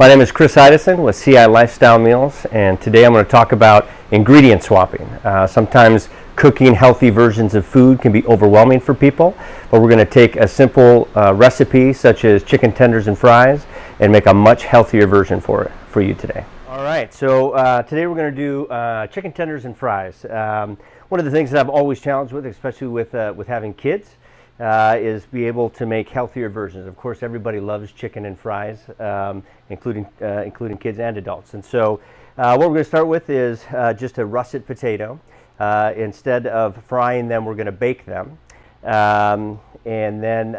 My name is Chris Ideson with CI Lifestyle Meals, and today I'm going to talk about ingredient swapping. Sometimes cooking healthy versions of food can be overwhelming for people, but we're going to take a simple recipe such as chicken tenders and fries and make a much healthier version for you today. All right, so today we're going to do chicken tenders and fries. One of the things that I've always challenged with, especially with having kids, is be able to make healthier versions. Of course, everybody loves chicken and fries, including kids and adults. And so what we're going to start with is just a russet potato. Instead of frying them, we're going to bake them. And then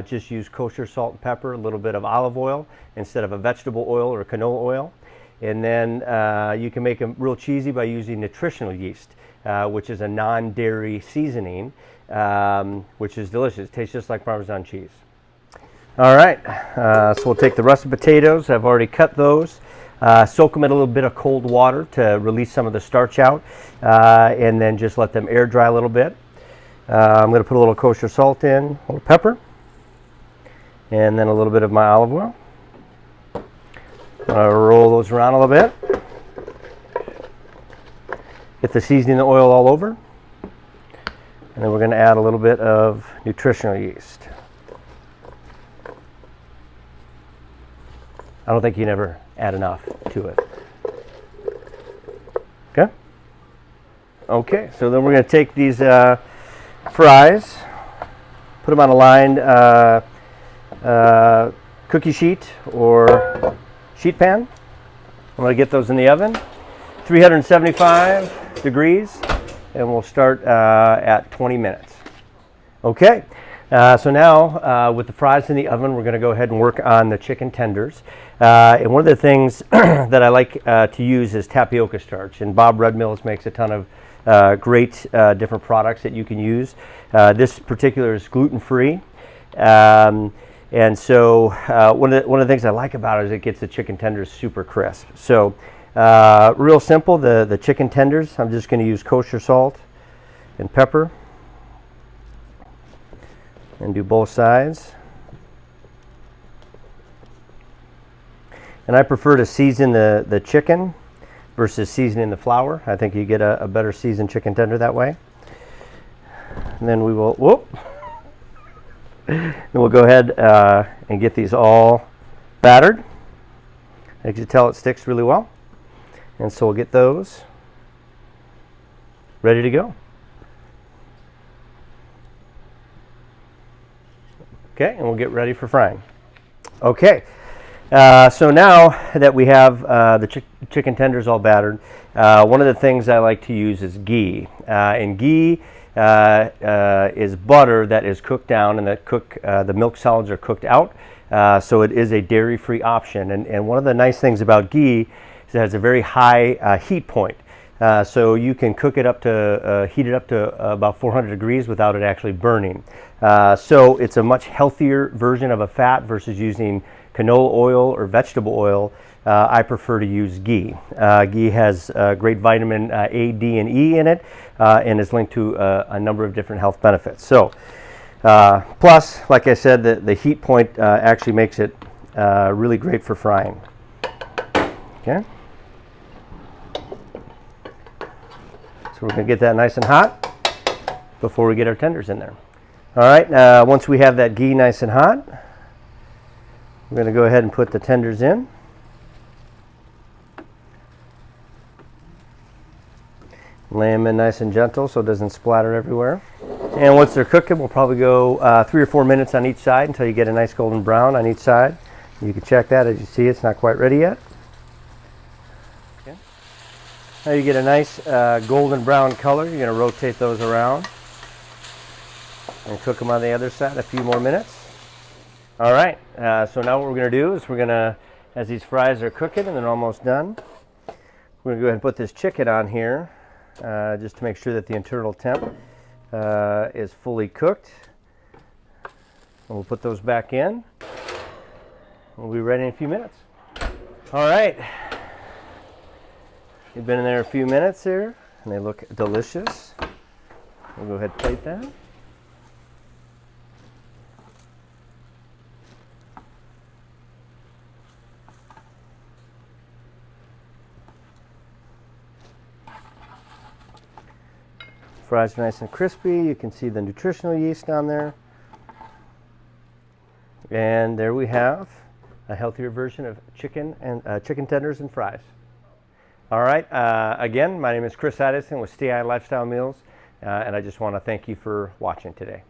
just use kosher salt and pepper, a little bit of olive oil instead of a vegetable oil or canola oil. And then you can make them real cheesy by using nutritional yeast, which is a non-dairy seasoning, which is delicious. It tastes just like Parmesan cheese. All right, so we'll take the russet potatoes. I've already cut those. Soak them in a little bit of cold water to release some of the starch out, and then just let them air dry a little bit. I'm going to put a little kosher salt in, a little pepper, and then a little bit of my olive oil. Roll those around a little bit. Get the seasoning oil all over. And then we're going to add a little bit of nutritional yeast. I don't think you can ever add enough to it. Okay? Okay, so then we're going to take these fries, put them on a lined cookie sheet or sheet pan. I'm going to get those in the oven, 375 degrees, and we'll start at 20 minutes. Okay, so now with the fries in the oven, we're going to go ahead and work on the chicken tenders. And one of the things that I like to use is tapioca starch, and Bob Red Mills makes a ton of great different products that you can use. This particular is gluten-free. And so one of the things I like about it is it gets the chicken tenders super crisp. So real simple, the chicken tenders, I'm just going to use kosher salt and pepper and do both sides. And I prefer to season the chicken versus seasoning the flour. I think you get a better seasoned chicken tender that way. And then we will, then we'll go ahead and get these all battered. As you tell, it sticks really well. And so we'll get those ready to go. Okay, and we'll get ready for frying. Okay, so now that we have the chicken tenders all battered, one of the things I like to use is ghee. And ghee is butter that is cooked down, and the milk solids are cooked out. So it is a dairy-free option. And one of the nice things about ghee is it has a very high heat point. So you can cook it up to, heat it up to about 400 degrees without it actually burning. So it's a much healthier version of a fat versus using canola oil or vegetable oil. I prefer to use ghee. Ghee has great vitamin A, D, and E in it, and is linked to a number of different health benefits. So, plus, like I said, the heat point actually makes it really great for frying. Okay. So we're going to get that nice and hot before we get our tenders in there. All right, once we have that ghee nice and hot, we're going to go ahead and put the tenders in. Lay them in nice and gentle so it doesn't splatter everywhere. And once they're cooking, we'll probably go 3 or 4 minutes on each side until you get a nice golden brown on each side. You can check that. As you see, it's not quite ready yet. Okay. Now you get a nice golden brown color. You're going to rotate those around and cook them on the other side a few more minutes. All right, so now what we're going to do is we're going to, as these fries are cooking and they're almost done, we're going to go ahead and put this chicken on here just to make sure that the internal temp is fully cooked. And we'll put those back in. We'll be ready in a few minutes. All right, they've been in there a few minutes here and they look delicious. We'll go ahead and plate that. fries are nice and crispy. You can see the nutritional yeast on there. And there we have a healthier version of chicken tenders and fries. All right, again, my name is Chris Ideson with STI Lifestyle Meals, and I just want to thank you for watching today.